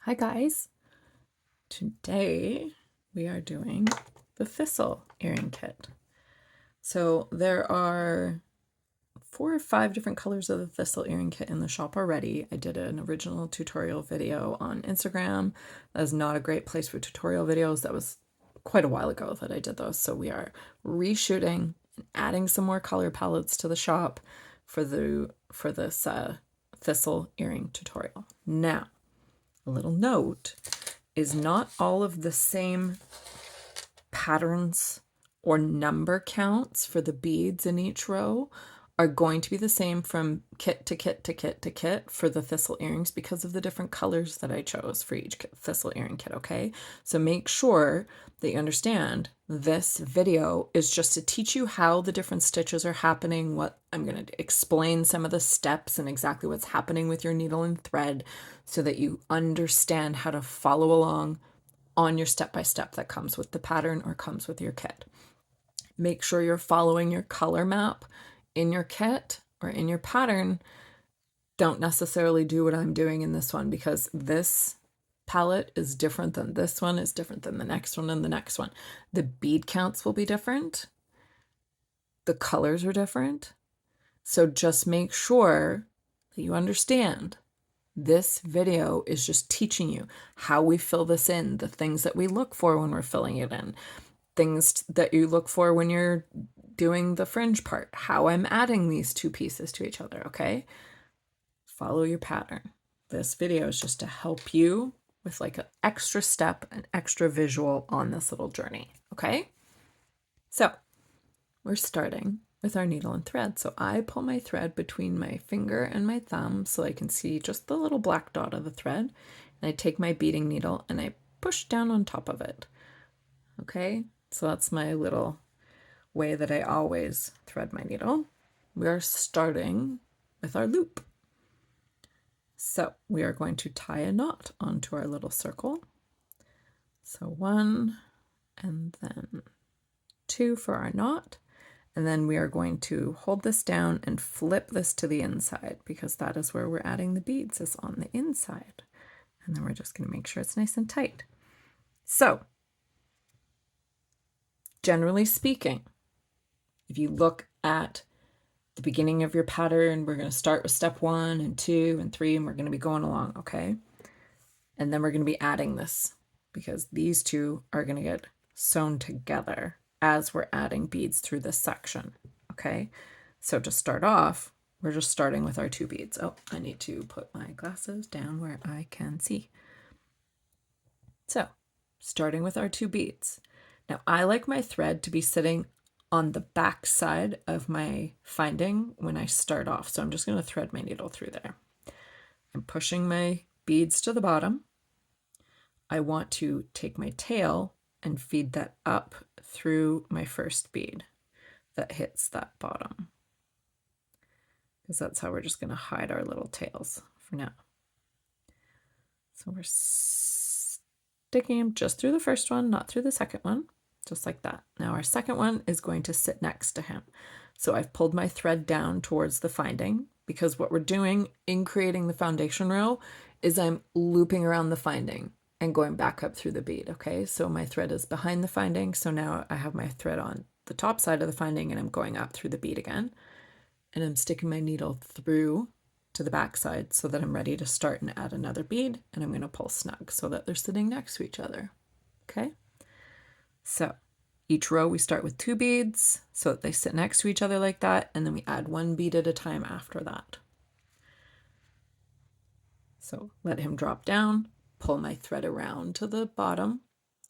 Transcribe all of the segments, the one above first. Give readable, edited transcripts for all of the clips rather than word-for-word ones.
Hi guys, today we are doing the Thistle earring kit. So there are 4 or 5 different colors of the Thistle earring kit in the shop already. I did an original tutorial video on Instagram. That is not a great place for tutorial videos. That was quite a while ago that I did those. So we are reshooting and adding some more color palettes to the shop for this Thistle earring tutorial. Now, a little note is not all of the same patterns or number counts for the beads in each row are going to be the same from kit to kit to kit to kit for the Thistle earrings because of the different colors that I chose for each Thistle earring kit, okay? So make sure that you understand this video is just to teach you how the different stitches are happening, what I'm going to explain some of the steps and exactly what's happening with your needle and thread so that you understand how to follow along on your step-by-step that comes with the pattern or comes with your kit. Make sure you're following your color map in your kit or in your pattern. Don't necessarily do what I'm doing in this one because this palette is different than this one, is different than the next one and the next one. The bead counts will be different. The colors are different. So just make sure that you understand this video is just teaching you how we fill this in, the things that we look for when we're filling it in, things that you look for when you're doing the fringe part, how I'm adding these two pieces to each other, okay? Follow your pattern. This video is just to help you with like an extra step, an extra visual on this little journey, okay? So we're starting with our needle and thread. So I pull my thread between my finger and my thumb so I can see just the little black dot of the thread. And I take my beading needle and I push down on top of it. Okay, so that's my little way that I always thread my needle. We are starting with our loop. So we are going to tie a knot onto our little circle. So 1 and then 2 for our knot. And then we are going to hold this down and flip this to the inside because that is where we're adding the beads, is on the inside. And then we're just going to make sure it's nice and tight. So, generally speaking, if you look at the beginning of your pattern, we're going to start with step 1 and 2 and 3, and we're going to be going along, okay? And then we're going to be adding this because these two are going to get sewn together as we're adding beads through this section, okay? So to start off, we're just starting with our 2 beads. Oh, I need to put my glasses down where I can see. So, starting with our 2 beads. Now, I like my thread to be sitting on the back side of my finding when I start off. So I'm just going to thread my needle through there. I'm pushing my beads to the bottom. I want to take my tail and feed that up through my first bead that hits that bottom, because that's how we're just going to hide our little tails for now. So we're sticking them just through the first one, not through the second one, just like that. Now our second one is going to sit next to him. So I've pulled my thread down towards the finding because what we're doing in creating the foundation row is I'm looping around the finding and going back up through the bead, okay? So my thread is behind the finding, so now I have my thread on the top side of the finding and I'm going up through the bead again. And I'm sticking my needle through to the back side so that I'm ready to start and add another bead, and I'm going to pull snug so that they're sitting next to each other, okay? So each row we start with 2 beads so that they sit next to each other like that, and then we add 1 bead at a time after that. So let him drop down, pull my thread around to the bottom,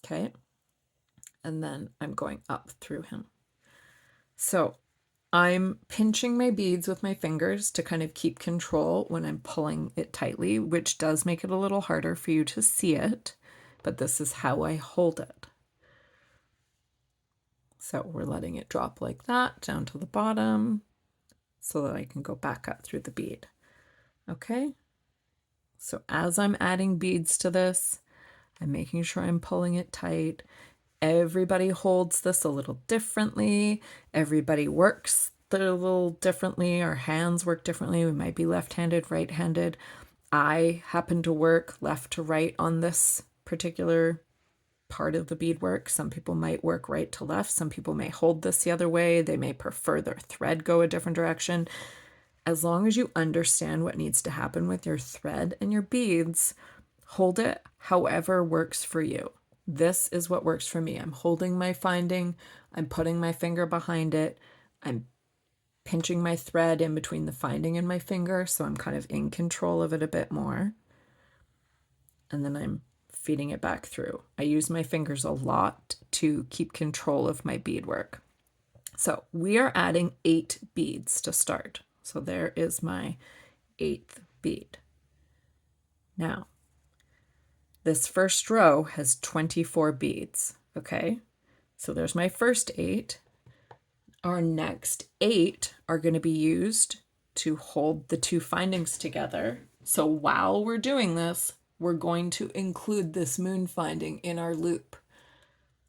okay? And then I'm going up through him. So I'm pinching my beads with my fingers to kind of keep control when I'm pulling it tightly, which does make it a little harder for you to see it, but this is how I hold it. So we're letting it drop like that down to the bottom so that I can go back up through the bead. Okay? So as I'm adding beads to this, I'm making sure I'm pulling it tight. Everybody holds this a little differently. Everybody works a little differently. Our hands work differently. We might be left-handed, right-handed. I happen to work left to right on this particular part of the beadwork. Some people might work right to left. Some people may hold this the other way. They may prefer their thread go a different direction. As long as you understand what needs to happen with your thread and your beads, hold it however works for you. This is what works for me. I'm holding my finding. I'm putting my finger behind it. I'm pinching my thread in between the finding and my finger, so I'm kind of in control of it a bit more. And then I'm feeding it back through. I use my fingers a lot to keep control of my beadwork. So we are adding 8 beads to start. So there is my 8th bead. Now, this first row has 24 beads, okay? So there's my first 8. Our next 8 are going to be used to hold the 2 findings together. So while we're doing this, we're going to include this moon finding in our loop.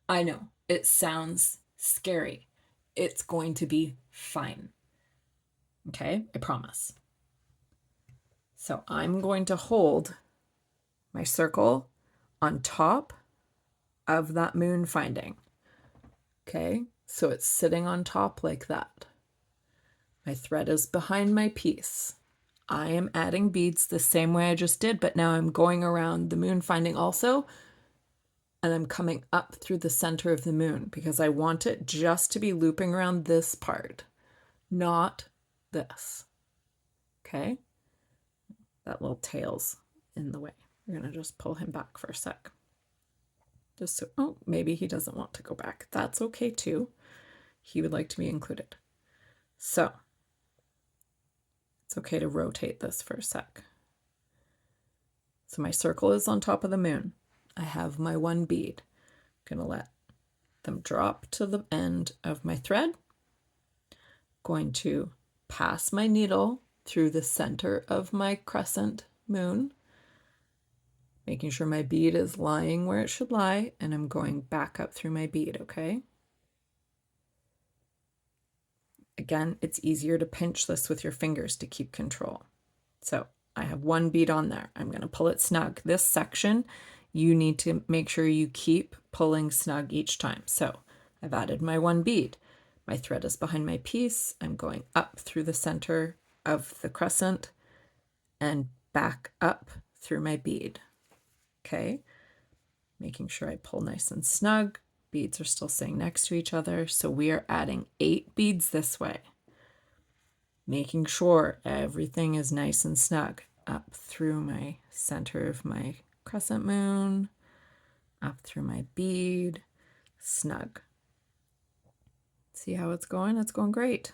I know, it sounds scary. It's going to be fine. Okay, I promise. So I'm going to hold my circle on top of that moon finding. Okay, so it's sitting on top like that. My thread is behind my piece. I am adding beads the same way I just did, but now I'm going around the moon finding also, and I'm coming up through the center of the moon because I want it just to be looping around this part, not this. Okay? That little tail's in the way. We're going to just pull him back for a sec. Just so, oh, maybe he doesn't want to go back. That's okay too. He would like to be included. So, it's okay to rotate this for a sec. So my circle is on top of the moon. I have my 1 bead. I'm going to let them drop to the end of my thread. Going to pass my needle through the center of my crescent moon, making sure my bead is lying where it should lie, and I'm going back up through my bead, okay? Again, it's easier to pinch this with your fingers to keep control. So I have 1 bead on there. I'm going to pull it snug. This section, you need to make sure you keep pulling snug each time. So I've added my 1 bead. My thread is behind my piece. I'm going up through the center of the crescent and back up through my bead. Okay, making sure I pull nice and snug. Beads are still staying next to each other. So we are adding 8 beads this way. Making sure everything is nice and snug. Up through my center of my crescent moon, up through my bead, snug. See how it's going? It's going great.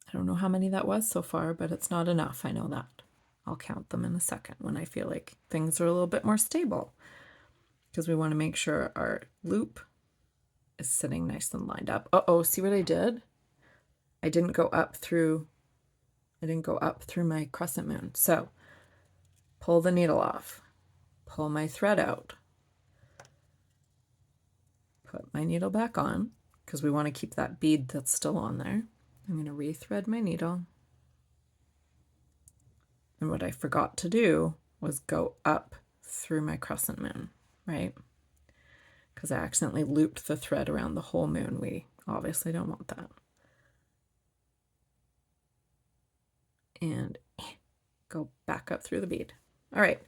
I don't know how many that was so far, but it's not enough. I know that. I'll count them in a second when I feel like things are a little bit more stable, because we want to make sure our loop is sitting nice and lined up. Uh-oh, see what I did? I didn't go up through my crescent moon. So pull the needle off, pull my thread out, put my needle back on, because we want to keep that bead that's still on there. I'm going to rethread my needle. And what I forgot to do was go up through my crescent moon, right? Because I accidentally looped the thread around the whole moon. We obviously don't want that. And go back up through the bead. All right,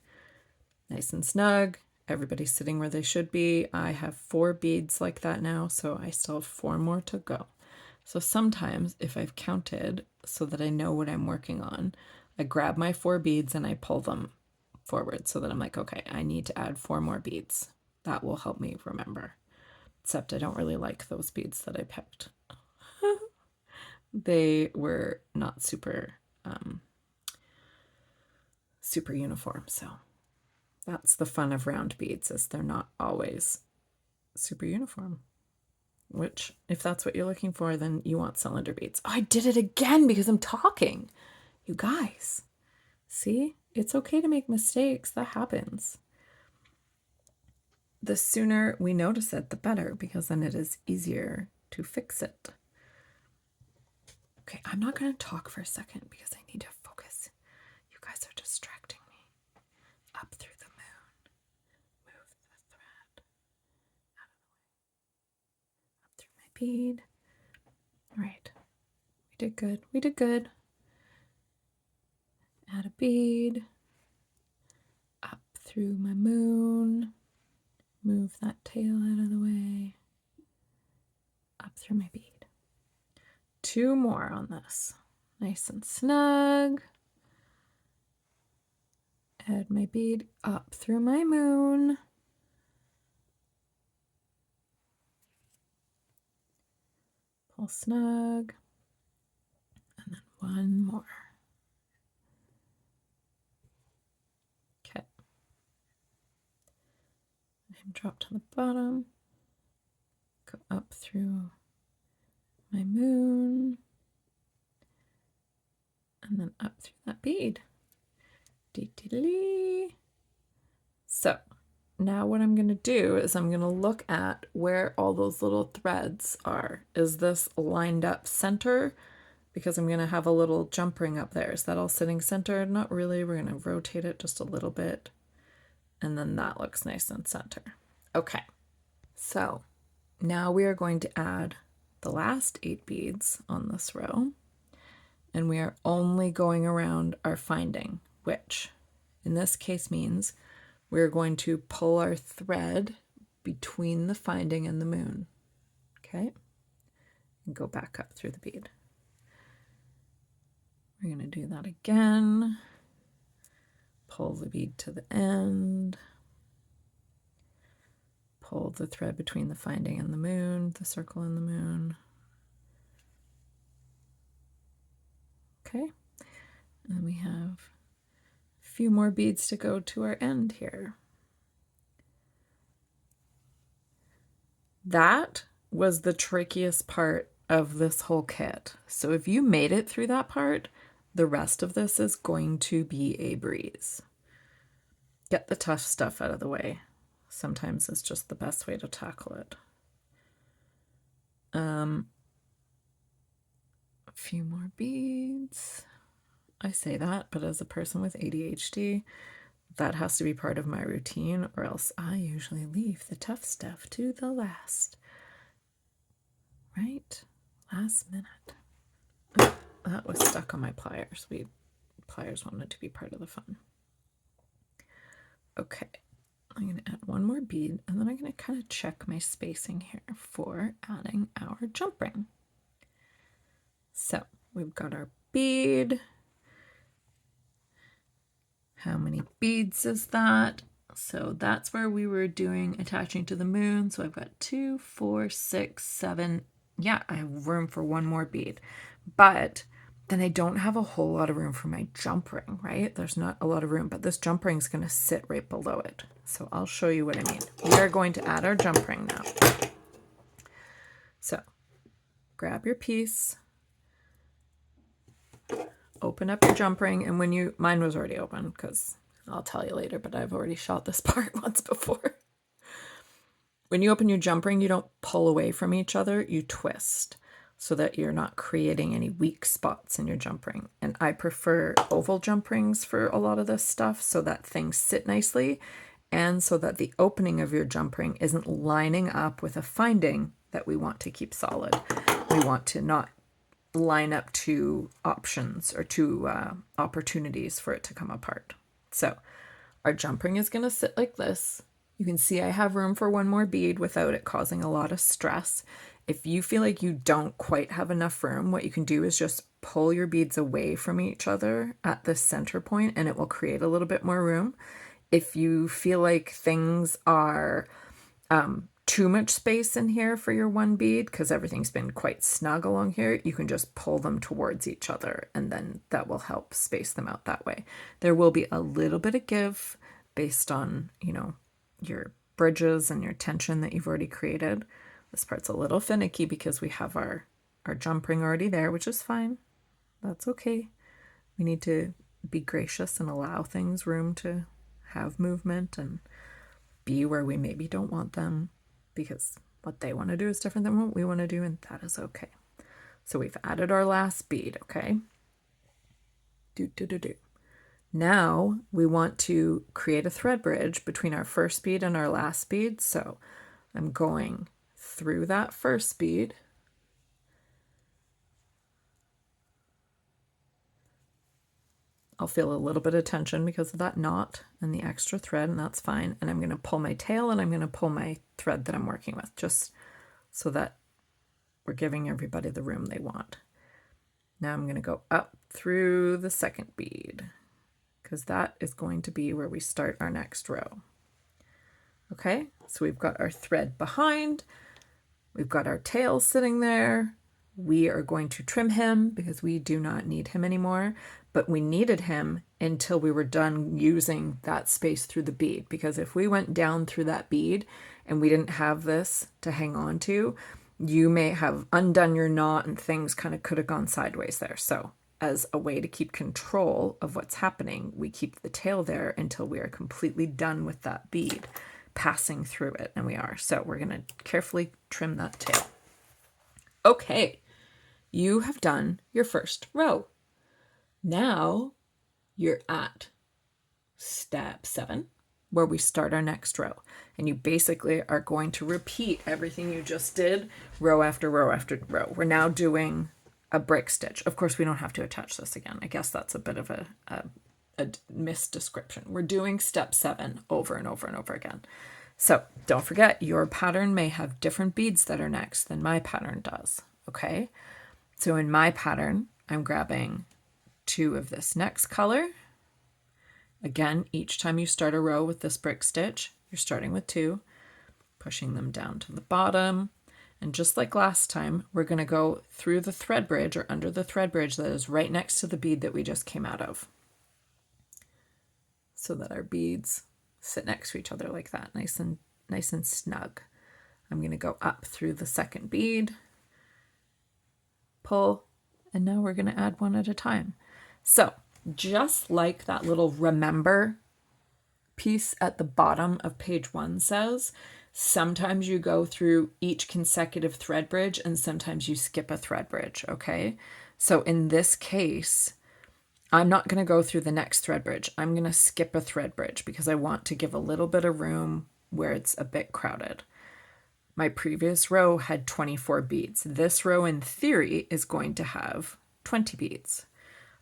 nice and snug. Everybody's sitting where they should be. I have 4 beads like that now, so I still have 4 more to go. So sometimes if I've counted so that I know what I'm working on, I grab my 4 beads and I pull them forward so that I'm like, okay, I need to add 4 more beads. That will help me remember. Except I don't really like those beads that I picked. They were not super uniform, so that's the fun of round beads, is they're not always super uniform. Which, if that's what you're looking for, then you want cylinder beads. Oh, I did it again because I'm talking. You guys, see? It's okay to make mistakes. That happens. The sooner we notice it, the better, because then it is easier to fix it. Okay, I'm not going to talk for a second because I need to focus. You guys are distracting me. Up through the moon. Move the thread out of the way. Up through my bead. All right. We did good. We did good. Add a bead. Up through my moon. Move that tail out of the way. Up through my bead. 2 more on this. Nice and snug. Add my bead up through my moon. Pull snug. And then 1 more. Okay. And drop to the bottom. Go up through my moon. And then up through that bead. Dee-dee-dee. So now what I'm going to do is I'm going to look at where all those little threads are. Is this lined up center? Because I'm going to have a little jump ring up there. Is that all sitting center? Not really. We're going to rotate it just a little bit. And then that looks nice and center. Okay. So now we are going to add the last 8 beads on this row. And we are only going around our finding, which in this case means we're going to pull our thread between the finding and the moon. Okay? And go back up through the bead. We're going to do that again. Pull the bead to the end. Pull the thread between the finding and the moon, the circle and the moon. Okay. And we have a few more beads to go to our end here. That was the trickiest part of this whole kit. So if you made it through that part, the rest of this is going to be a breeze. Get the tough stuff out of the way. Sometimes it's just the best way to tackle it. A few more beads. I say that, but as a person with ADHD, that has to be part of my routine, or else I usually leave the tough stuff to the last. Right? Last minute. Oh, that was stuck on my pliers. Pliers wanted to be part of the fun. Okay. I'm going to add 1 more bead, and then I'm going to kind of check my spacing here for adding our jump ring. So we've got our bead. How many beads is that? So that's where we were doing attaching to the moon. So I've got 2, 4, 6, 7. Yeah, I have room for 1 more bead. But then I don't have a whole lot of room for my jump ring, right? There's not a lot of room, but this jump ring is going to sit right below it. So I'll show you what I mean. We are going to add our jump ring now. So grab your piece. Open up your jump ring, and when mine was already open because I'll tell you later, but I've already shot this part once before. When you open your jump ring, you don't pull away from each other, you twist so that you're not creating any weak spots in your jump ring. And I prefer oval jump rings for a lot of this stuff so that things sit nicely and so that the opening of your jump ring isn't lining up with a finding that we want to keep solid. We want to not line up 2 options or 2 opportunities for it to come apart. So our jump ring is going to sit like this. You can see I have room for 1 more bead without it causing a lot of stress. If you feel like you don't quite have enough room, what you can do is just pull your beads away from each other at the center point and it will create a little bit more room. If you feel like things are too much space in here for your 1 bead because everything's been quite snug along here, you can just pull them towards each other and then that will help space them out that way. There will be a little bit of give based on, your bridges and your tension that you've already created. This part's a little finicky because we have our jump ring already there, which is fine. That's okay. We need to be gracious and allow things room to have movement and be where we maybe don't want them, because what they want to do is different than what we want to do, and that is okay. So we've added our last bead, okay? Now we want to create a thread bridge between our first bead and our last bead. So I'm going through that first bead. I'll feel a little bit of tension because of that knot and the extra thread, and that's fine. And I'm going to pull my tail and I'm going to pull my thread that I'm working with, just so that we're giving everybody the room they want. Now I'm going to go up through the second bead, because that is going to be where we start our next row. Okay, so we've got our thread behind, we've got our tail sitting there. We are going to trim him because we do not need him anymore, but we needed him until we were done using that space through the bead, because if we went down through that bead and we didn't have this to hang on to, you may have undone your knot and things kind of could have gone sideways there. So as a way to keep control of what's happening, we keep the tail there until we are completely done with that bead passing through it, and we are. So we're going to carefully trim that tail. Okay, you have done your first row. Now you're at step 7, where we start our next row. And you basically are going to repeat everything you just did, row after row after row. We're now doing a brick stitch. Of course, we don't have to attach this again. I guess that's a bit of a misdescription. We're doing step 7 over and over and over again. So don't forget, your pattern may have different beads that are next than my pattern does. Okay, so in my pattern, I'm grabbing 2 of this next color. Again, each time you start a row with this brick stitch, you're starting with 2, pushing them down to the bottom. And just like last time, we're going to go through the thread bridge or under the thread bridge that is right next to the bead that we just came out of, so that our beads sit next to each other like that, nice and snug. I'm going to go up through the second bead, pull, and now we're going to add one at a time. So just like that little remember piece at the bottom of page 1 says, sometimes you go through each consecutive thread bridge and sometimes you skip a thread bridge, okay? So in this case, I'm not going to go through the next thread bridge. I'm going to skip a thread bridge because I want to give a little bit of room where it's a bit crowded. My previous row had 24 beads. This row, in theory, is going to have 20 beads.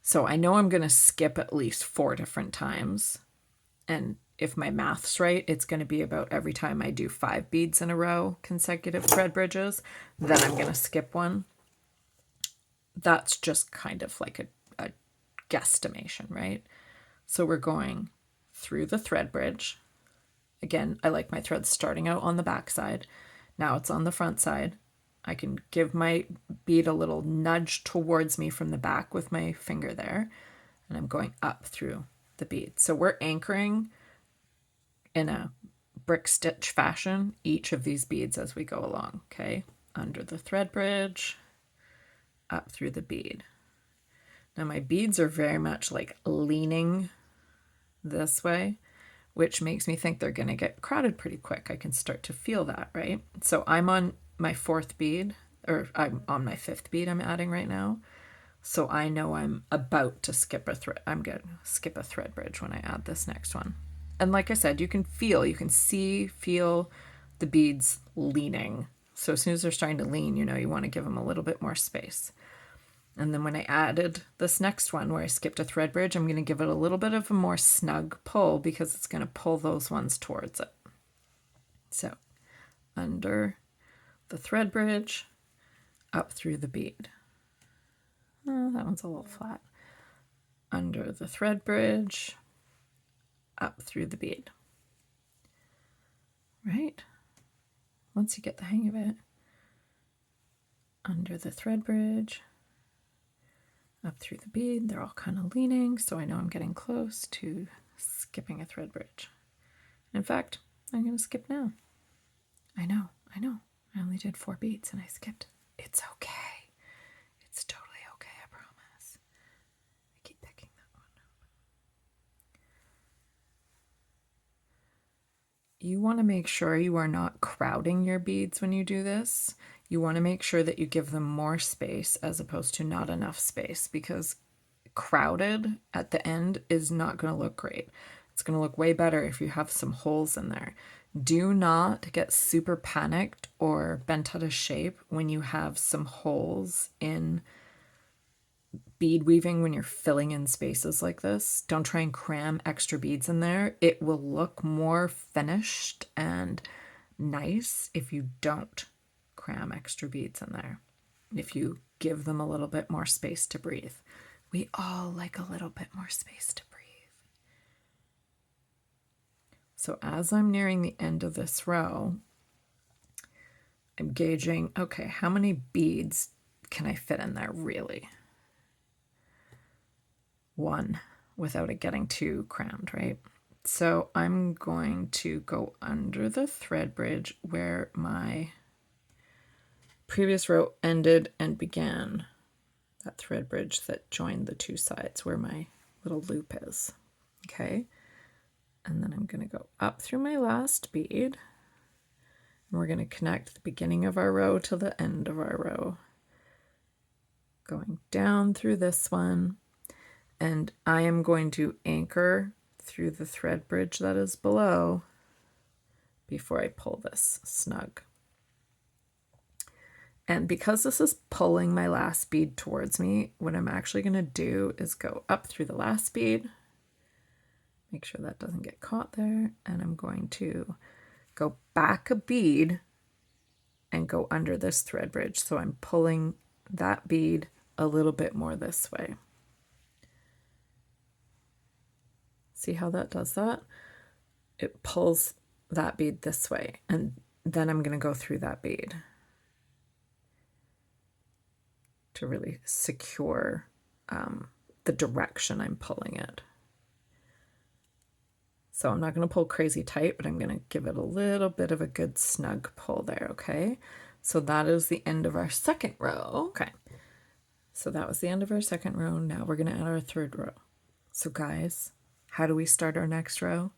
So I know I'm going to skip at least 4 different times. And if my math's right, it's going to be about every time I do 5 beads in a row, consecutive thread bridges, then I'm going to skip one. That's just kind of like a guesstimation, right? So we're going through the thread bridge. Again, I like my threads starting out on the back side. Now it's on the front side. I can give my bead a little nudge towards me from the back with my finger there, and I'm going up through the bead. So we're anchoring in a brick stitch fashion each of these beads as we go along, okay? Under the thread bridge, up through the bead. Now my beads are very much like leaning this way, which makes me think they're going to get crowded pretty quick. I can start to feel that, right? So I'm on my 4th bead, or I'm on my 5th bead I'm adding right now. So I know I'm about to skip a thread. I'm going to skip a thread bridge when I add this next one. And like I said, you can feel the beads leaning. So as soon as they're starting to lean, you want to give them a little bit more space. And then when I added this next one where I skipped a thread bridge, I'm going to give it a little bit of a more snug pull because it's going to pull those ones towards it. So under the thread bridge, up through the bead. Oh, that one's a little flat. Under the thread bridge, up through the bead. Right? Once you get the hang of it, under the thread bridge, up through the bead. They're all kind of leaning, so I know I'm getting close to skipping a thread bridge. In fact, I'm going to skip now. I know. I only did 4 beads and I skipped. It's okay. It's totally okay, I promise. I keep picking that one up. You want to make sure you are not crowding your beads when you do this. You want to make sure that you give them more space as opposed to not enough space, because crowded at the end is not going to look great. It's going to look way better if you have some holes in there. Do not get super panicked or bent out of shape when you have some holes in bead weaving when you're filling in spaces like this. Don't try and cram extra beads in there. It will look more finished and nice if you don't cram extra beads in there. If you give them a little bit more space to breathe. We all like a little bit more space to breathe. So as I'm nearing the end of this row, I'm gauging, okay, how many beads can I fit in there really? One, without it getting too crammed, right? So I'm going to go under the thread bridge where my previous row ended and began. That thread bridge that joined the two sides where my little loop is. Okay. And then I'm going to go up through my last bead. And we're going to connect the beginning of our row to the end of our row. Going down through this one. And I am going to anchor through the thread bridge that is below before I pull this snug. And because this is pulling my last bead towards me, what I'm actually going to do is go up through the last bead. Make sure that doesn't get caught there. And I'm going to go back a bead and go under this thread bridge. So I'm pulling that bead a little bit more this way. See how that does that? It pulls that bead this way. And then I'm going to go through that bead to really secure the direction I'm pulling it. So I'm not going to pull crazy tight, but I'm going to give it a little bit of a good snug pull there, okay? So that is the end of our second row. Okay, so that was the end of our second row. Now we're going to add our third row. So guys, how do we start our next row?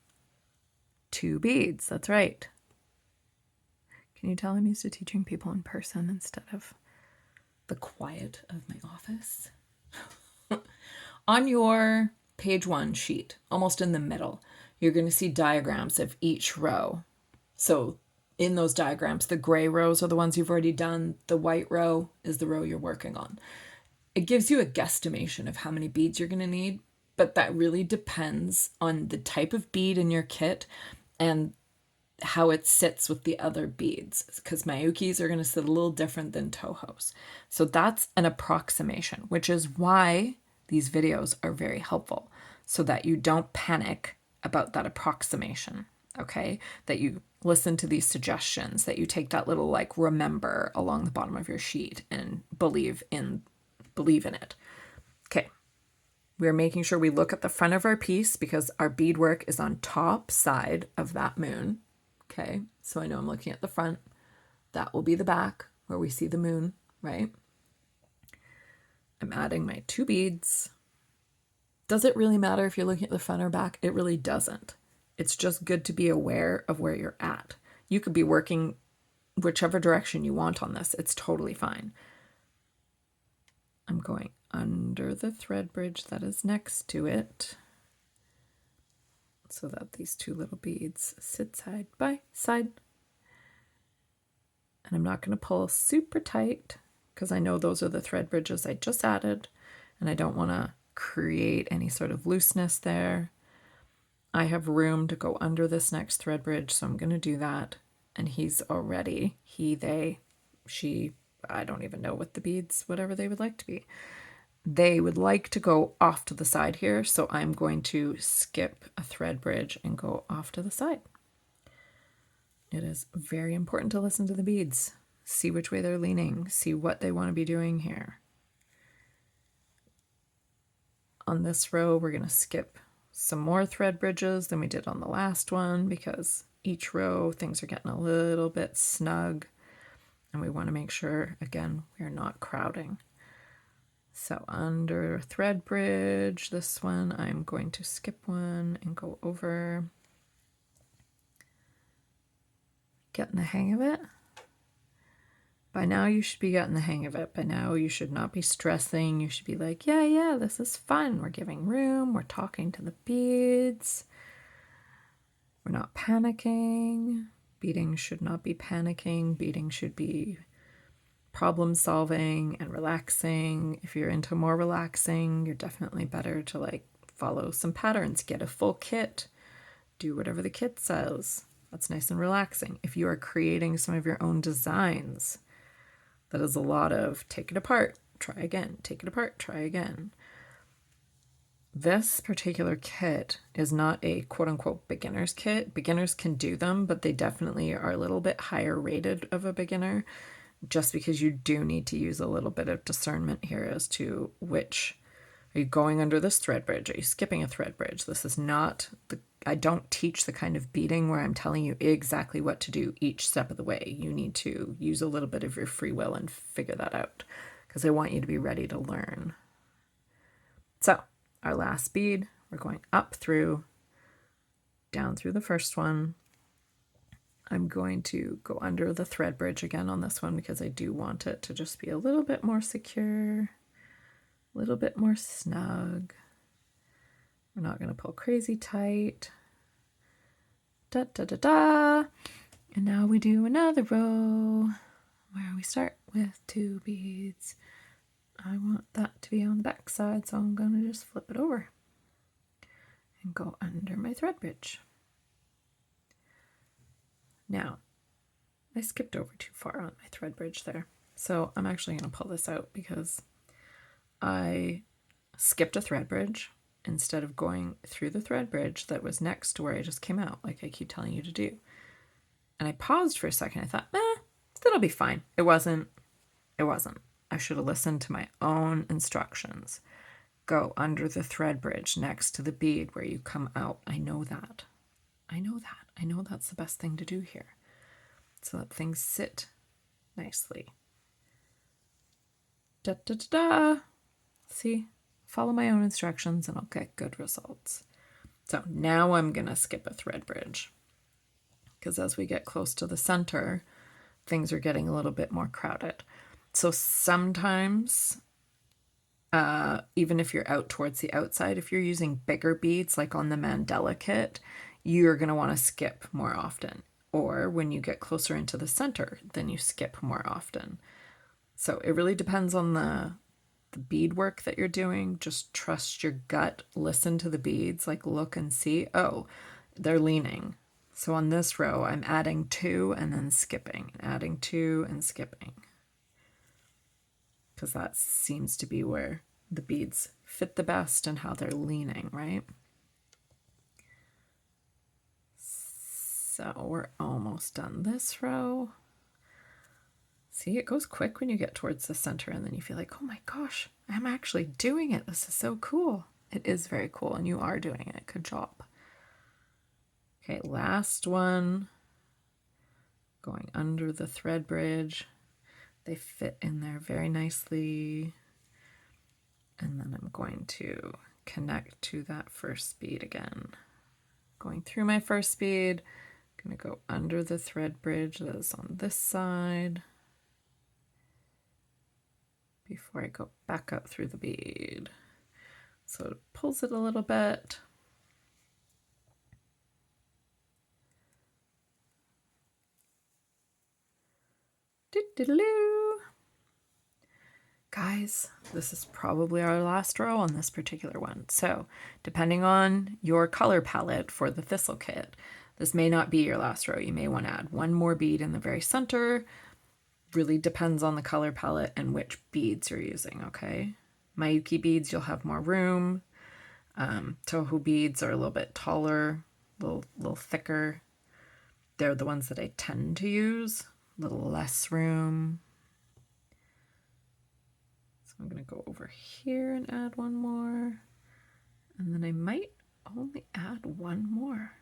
2 beads, that's right. Can you tell I'm used to teaching people in person instead of the quiet of my office? On your page 1 sheet, almost in the middle, you're going to see diagrams of each row. So in those diagrams, the gray rows are the ones you've already done. The white row is the row you're working on. It gives you a guesstimation of how many beads you're going to need, but that really depends on the type of bead in your kit and how it sits with the other beads, because Mayukis are going to sit a little different than Tohos. So that's an approximation, which is why these videos are very helpful, so that you don't panic about that approximation, okay? That you listen to these suggestions, that you take that little like remember along the bottom of your sheet and believe in it. Okay. We're making sure we look at the front of our piece because our beadwork is on top side of that moon. Okay, so I know I'm looking at the front. That will be the back where we see the moon, right? I'm adding my 2 beads. Does it really matter if you're looking at the front or back? It really doesn't. It's just good to be aware of where you're at. You could be working whichever direction you want on this. It's totally fine. I'm going under the thread bridge that is next to it so that these 2 little beads sit side by side. And I'm not going to pull super tight because I know those are the thread bridges I just added and I don't want to create any sort of looseness there. I have room to go under this next thread bridge, so I'm going to do that. And he's already, he, they, she, I don't even know what the beads, whatever they would like to be. They would like to go off to the side here, so I'm going to skip a thread bridge and go off to the side. It is very important to listen to the beads. See which way they're leaning. See what they want to be doing here. On this row, we're going to skip some more thread bridges than we did on the last one because each row things are getting a little bit snug and we want to make sure, again, we're not crowding. So under thread bridge, this one, I'm going to skip one and go over. Getting the hang of it. By now you should be getting the hang of it. By now you should not be stressing. You should be like, yeah, this is fun. We're giving room. We're talking to the beads. We're not panicking. Beading should not be panicking. Beading should be problem solving and relaxing. If you're into more relaxing, you're definitely better to like follow some patterns, get a full kit, do whatever the kit says. That's nice and relaxing. If you are creating some of your own designs, that is a lot of take it apart, try again, take it apart, try again. This particular kit is not a quote-unquote beginner's kit. Beginners can do them, but they definitely are a little bit higher rated of a beginner, just because you do need to use a little bit of discernment here as to which, are you going under this thread bridge? Are you skipping a thread bridge? This is not I don't teach the kind of beading where I'm telling you exactly what to do each step of the way. You need to use a little bit of your free will and figure that out, because I want you to be ready to learn. So our last bead, we're going up through, down through the first one. I'm going to go under the thread bridge again on this one because I do want it to just be a little bit more secure, a little bit more snug. We're not going to pull crazy tight. Da da da da. And now we do another row where we start with 2 beads. I want that to be on the back side, so I'm going to just flip it over and go under my thread bridge. Now, I skipped over too far on my thread bridge there, so I'm actually going to pull this out because I skipped a thread bridge instead of going through the thread bridge that was next to where I just came out, like I keep telling you to do. And I paused for a second. I thought, that'll be fine. It wasn't. I should have listened to my own instructions. Go under the thread bridge next to the bead where you come out. I know that. I know that's the best thing to do here, so that things sit nicely. Da da da da. See? Follow my own instructions and I'll get good results. So now I'm going to skip a thread bridge, because as we get close to the center, things are getting a little bit more crowded. So sometimes, even if you're out towards the outside, if you're using bigger beads like on the Mandela kit, you're going to want to skip more often. Or when you get closer into the center, then you skip more often. So it really depends on the bead work that you're doing. Just trust your gut, listen to the beads, like look and see, oh, they're leaning. So on this row, I'm adding 2 and then skipping, adding 2 and skipping, because that seems to be where the beads fit the best and how they're leaning, right? So we're almost done this row. See, it goes quick when you get towards the center and then you feel like, oh my gosh, I'm actually doing it. This is so cool. It is very cool and you are doing it. Good job. Okay, last one. Going under the thread bridge. They fit in there very nicely. And then I'm going to connect to that first bead again. Going through my first bead, I'm going to go under the thread bridge that is on this side before I go back up through the bead. So it pulls it a little bit. Doo-doo-doo. Guys, this is probably our last row on this particular one. So depending on your color palette for the Thistle kit, this may not be your last row. You may want to add 1 more bead in the very center. Really depends on the color palette and which beads you're using, okay? Mayuki beads, you'll have more room. Tohu beads are a little bit taller, a little thicker. They're the ones that I tend to use. A little less room. So I'm going to go over here and add 1 more. And then I might only add 1 more.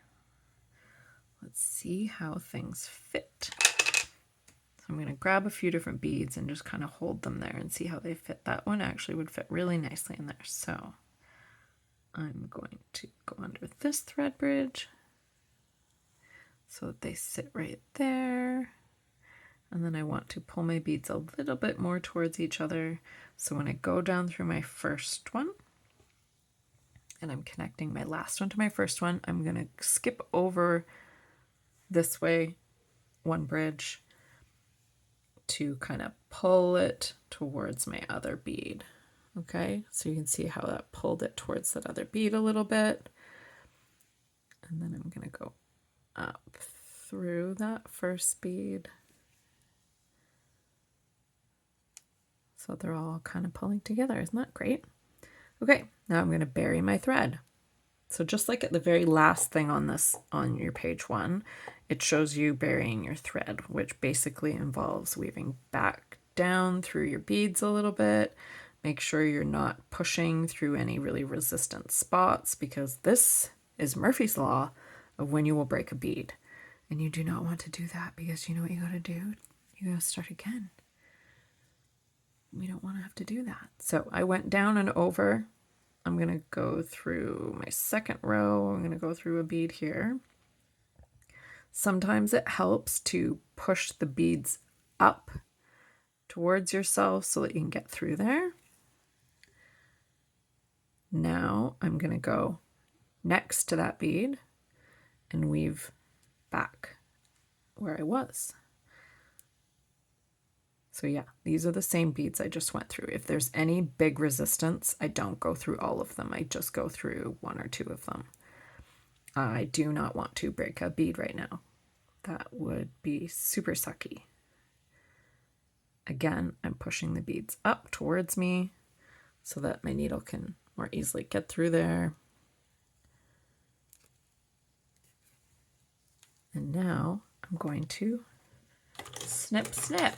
Let's see how things fit. So I'm going to grab a few different beads and just kind of hold them there and see how they fit. That one actually would fit really nicely in there. So I'm going to go under this thread bridge so that they sit right there. And then I want to pull my beads a little bit more towards each other. So when I go down through my first one, and I'm connecting my last one to my first one, I'm going to skip over this way, one bridge, to kind of pull it towards my other bead. Okay, so you can see how that pulled it towards that other bead a little bit. And then I'm going to go up through that first bead. So they're all kind of pulling together. Isn't that great? Okay, now I'm going to bury my thread. So just like at the very last thing on this, on your page 1, it shows you burying your thread, which basically involves weaving back down through your beads a little bit. Make sure you're not pushing through any really resistant spots, because this is Murphy's Law of when you will break a bead. And you do not want to do that, because you know what you got to do? You got to start again. We don't want to have to do that. So I went down and over. I'm going to go through my second row. I'm going to go through a bead here. Sometimes it helps to push the beads up towards yourself so that you can get through there. Now I'm going to go next to that bead and weave back where I was. So yeah, these are the same beads I just went through. If there's any big resistance, I don't go through all of them. I just go through 1 or 2 of them. I do not want to break a bead right now. That would be super sucky. Again, I'm pushing the beads up towards me so that my needle can more easily get through there. And now I'm going to snip, snip.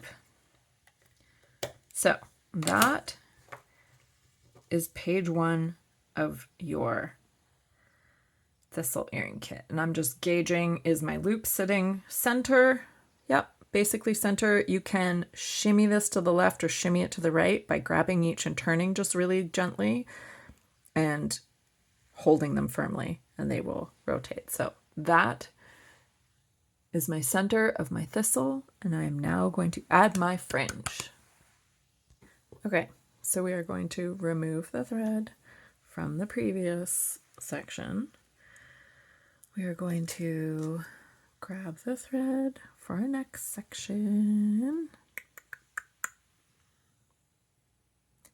So that is page 1 of your Thistle earring kit. And I'm just gauging, is my loop sitting center? Yep, basically center. You can shimmy this to the left or shimmy it to the right by grabbing each and turning just really gently and holding them firmly, and they will rotate. So that is my center of my thistle, and I am now going to add my fringe. Okay, so we are going to remove the thread from the previous section. We are going to grab the thread for our next section.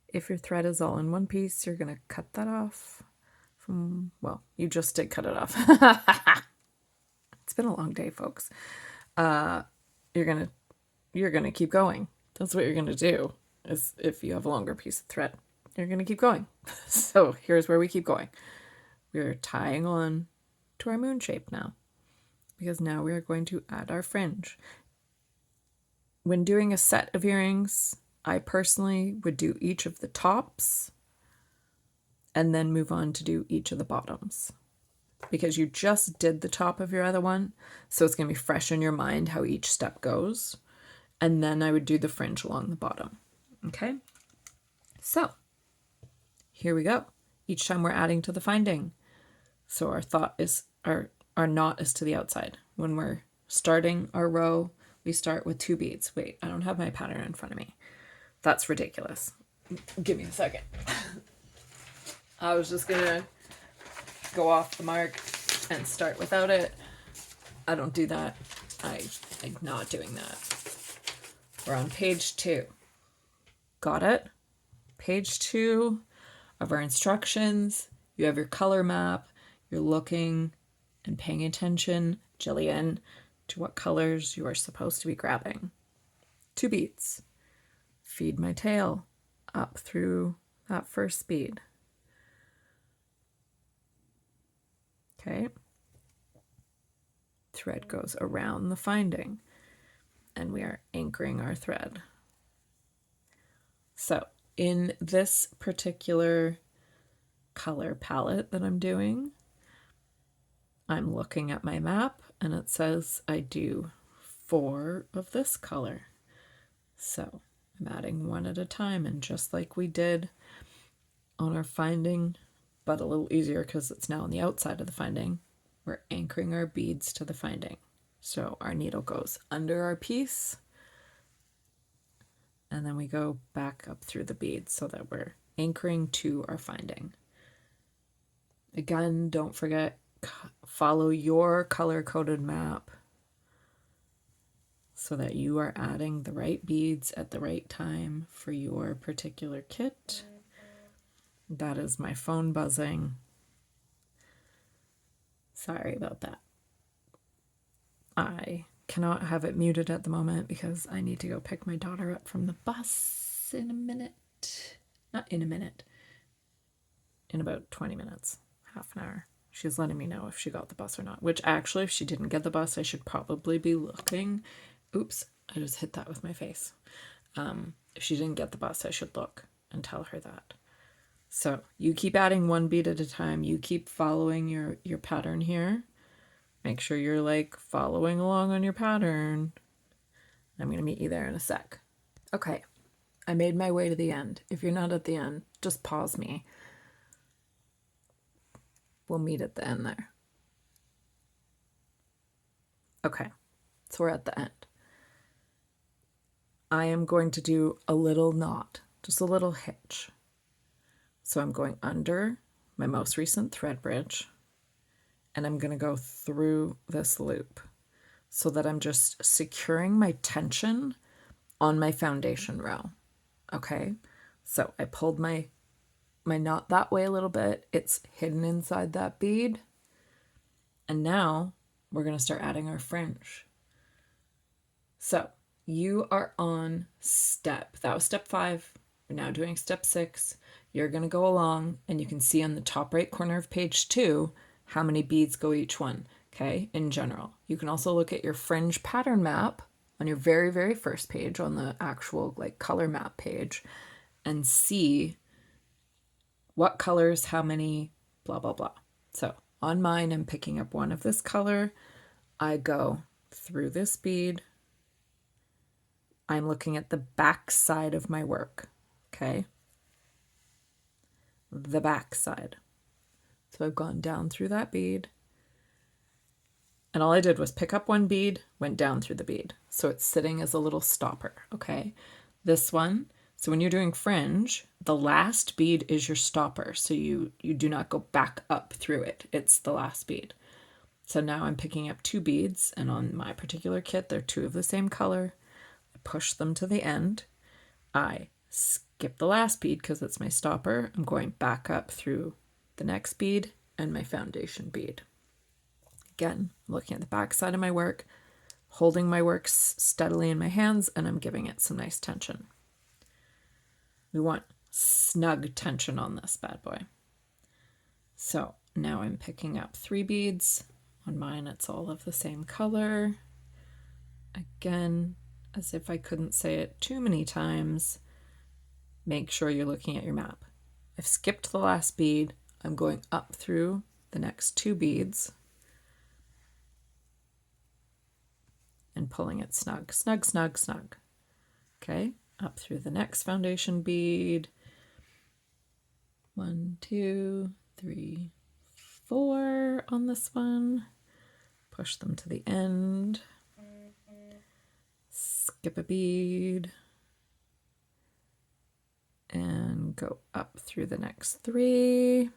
If your thread is all in one piece, you're going to cut that off from, well, you just did cut it off. It's been a long day, folks. You're gonna keep going. That's what you're gonna do. Is if you have a longer piece of thread, you're gonna keep going. So here's where we keep going. We're tying on to our moon shape now, because now we are going to add our fringe. When doing a set of earrings, I personally would do each of the tops and then move on to do each of the bottoms, because you just did the top of your other one, so it's going to be fresh in your mind how each step goes. And then I would do the fringe along the bottom. Okay, so here we go. Each time we're adding to the finding. So our thought is, our knot is to the outside. When we're starting our row, we start with 2 beads. Wait, I don't have my pattern in front of me. That's ridiculous. Give me a second. I was just gonna go off the mark and start without it. I don't do that. I'm not doing that. We're on page 2. Got it? Page 2 of our instructions. You have your color map. You're looking and paying attention, Jillian, to what colors you are supposed to be grabbing. 2 beads. Feed my tail up through that first bead. Okay. Thread goes around the finding, and we are anchoring our thread. So in this particular color palette that I'm doing, I'm looking at my map and it says I do 4 of this color. So I'm adding 1 at a time, and just like we did on our finding, but a little easier because it's now on the outside of the finding, we're anchoring our beads to the finding. So our needle goes under our piece, and then we go back up through the beads so that we're anchoring to our finding. Again, don't forget, follow your color-coded map so that you are adding the right beads at the right time for your particular kit. That is my phone buzzing. Sorry about that. I cannot have it muted at the moment because I need to go pick my daughter up from the bus in a minute. Not in a minute. In about 20 minutes, half an hour. She's letting me know if she got the bus or not, which actually, if she didn't get the bus, I should probably be looking. Oops, I just hit that with my face. If she didn't get the bus, I should look and tell her that. So you keep adding one bead at a time. You keep following your pattern here. Make sure you're like following along on your pattern. I'm going to meet you there in a sec. Okay, I made my way to the end. If you're not at the end, just pause me. We'll meet at the end there. Okay, so we're at the end. I am going to do a little knot, just a little hitch. So I'm going under my most recent thread bridge, and I'm going to go through this loop so that I'm just securing my tension on my foundation row. Okay, so I pulled my knot that way a little bit. It's hidden inside that bead. And now we're going to start adding our fringe. So you are on that was step 5. We're now doing step 6. You're going to go along and you can see on the top right corner of page 2 how many beads go each one, okay, in general. You can also look at your fringe pattern map on your very, very first page on the actual like color map page and see what colors, how many, blah, blah, blah. So on mine, I'm picking up one of this color. I go through this bead. I'm looking at the back side of my work, okay? The back side. So I've gone down through that bead. And all I did was pick up one bead, went down through the bead. So it's sitting as a little stopper, okay? This one, so when you're doing fringe, the last bead is your stopper. So you do not go back up through it. It's the last bead. So now I'm picking up 2 beads, and on my particular kit, they're 2 of the same color. I push them to the end. I skip the last bead because it's my stopper. I'm going back up through the next bead and my foundation bead. Again, looking at the back side of my work, holding my work steadily in my hands, and I'm giving it some nice tension. We want snug tension on this bad boy. So now I'm picking up 3 beads. On mine, it's all of the same color. Again, as if I couldn't say it too many times, make sure you're looking at your map. I've skipped the last bead. I'm going up through the next 2 beads and pulling it snug, snug, snug, snug. Okay, up through the next foundation bead. 1, 2, 3, 4 on this one. Push them to the end. Skip a bead. And go up through the next 3.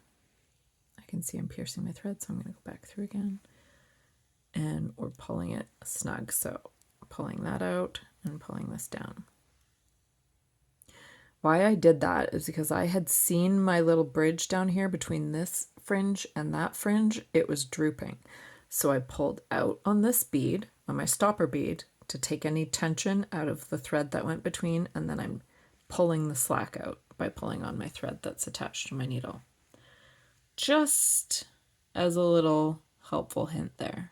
I can see I'm piercing my thread, so I'm going to go back through again. And we're pulling it snug, so pulling that out and pulling this down. Why I did that is because I had seen my little bridge down here between this fringe and that fringe. It was drooping. So I pulled out on this bead, on my stopper bead, to take any tension out of the thread that went between, and then I'm pulling the slack out by pulling on my thread that's attached to my needle. Just as a little helpful hint there.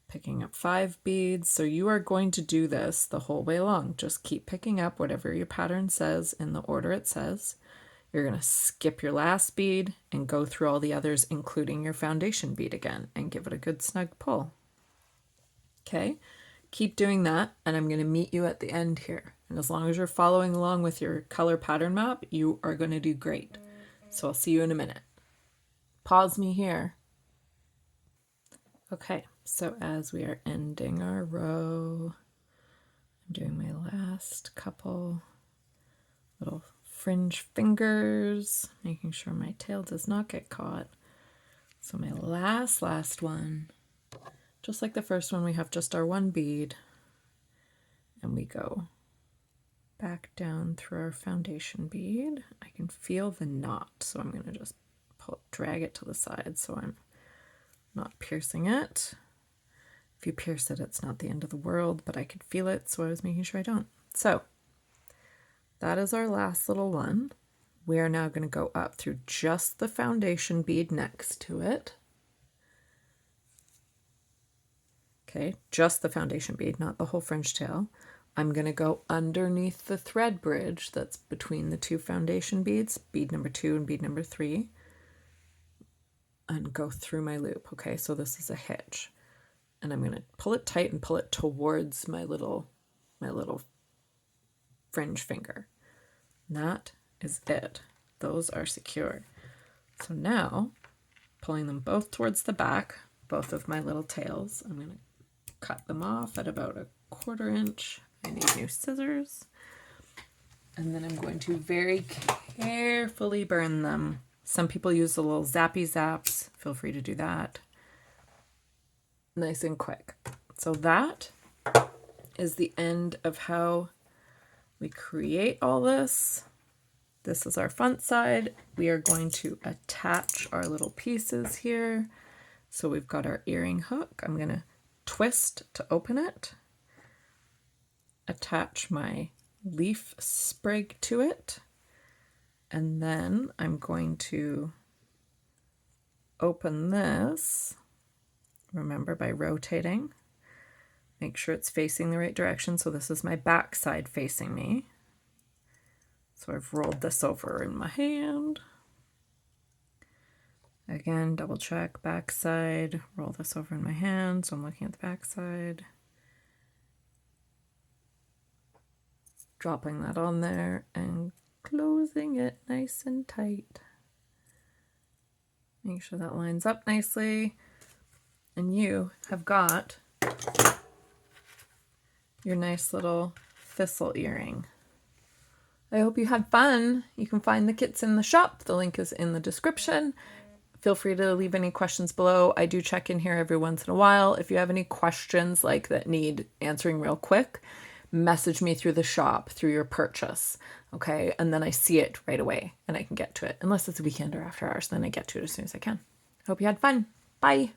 Picking up 5 beads. So you are going to do this the whole way along. Just keep picking up whatever your pattern says in the order it says. You're going to skip your last bead and go through all the others, including your foundation bead again, and give it a good snug pull. Okay, keep doing that, and I'm going to meet you at the end here. And as long as you're following along with your color pattern map, you are going to do great. So I'll see you in a minute. Pause me here. Okay, so as we are ending our row, I'm doing my last couple little fringe fingers, making sure my tail does not get caught. So my last one, just like the first one, we have just our one bead, and we go back down through our foundation bead. I can feel the knot, so I'm going to just drag it to the side so I'm not piercing it. If you pierce it, it's not the end of the world, but I could feel it, so I was making sure I don't. So that is our last little one. We are now going to go up through just the foundation bead next to it. Okay, just the foundation bead, not the whole fringe tail. I'm going to go underneath the thread bridge that's between the two foundation beads, bead number 2 and bead number 3, and go through my loop. Okay, so this is a hitch. And I'm going to pull it tight and pull it towards my little fringe finger. And that is it. Those are secure. So now, pulling them both towards the back, both of my little tails, I'm going to cut them off at about 1/4 inch. I need new scissors. And then I'm going to very carefully burn them. Some people use the little zappy zaps. Feel free to do that. Nice and quick. So that is the end of how we create all this. This is our front side. We are going to attach our little pieces here. So we've got our earring hook. I'm going to twist to open it, attach my leaf sprig to it, and then I'm going to open this, remember, by rotating. Make sure it's facing the right direction. So this is my back side facing me. So I've rolled this over in my hand. Again, double check, back side, roll this over in my hand, so I'm looking at the back side. Dropping that on there and closing it nice and tight. Make sure that lines up nicely. And you have got your nice little thistle earring. I hope you had fun. You can find the kits in the shop. The link is in the description. Feel free to leave any questions below. I do check in here every once in a while. If you have any questions like that need answering real quick, message me through the shop, through your purchase, okay? And then I see it right away and I can get to it. Unless it's a weekend or after hours, then I get to it as soon as I can. Hope you had fun. Bye.